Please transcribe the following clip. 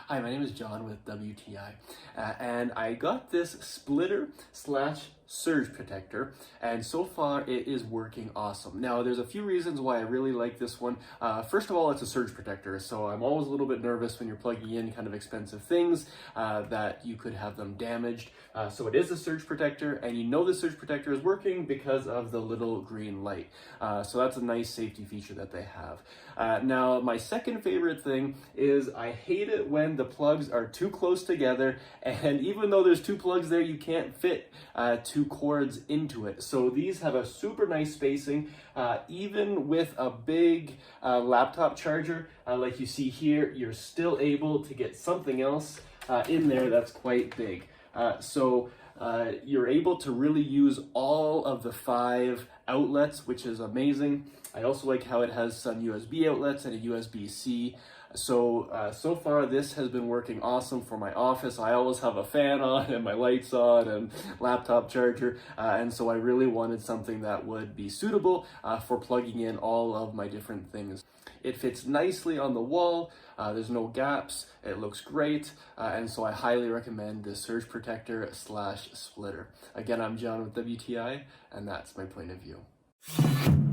Hi, my name is John with WTI, and I got this splitter slash surge protector, and so far it is working awesome. Now, there's a few reasons why I really like this one. First of all, it's a surge protector, so I'm always a little bit nervous when you're plugging in kind of expensive things that you could have them damaged. So it is a surge protector, and you know the surge protector is working because of the little green light. So that's a nice safety feature that they have. Now, my second favorite thing is I hate it when the plugs are too close together, and even though there's two plugs there, you can't fit two cords into it. So these have a super nice spacing, even with a big laptop charger like you see here, you're still able to get something else in there that's quite big. So you're able to really use all of the 5 outlets, which is amazing. I also like how it has some USB outlets and a USB-C. So far this has been working awesome for my office. I always have a fan on and my lights on and laptop charger, and so I really wanted something that would be suitable for plugging in all of my different things. It fits nicely on the wall, there's no gaps, it looks great, and so I highly recommend this surge protector slash splitter. Again, I'm John with WTI, and that's my point of view.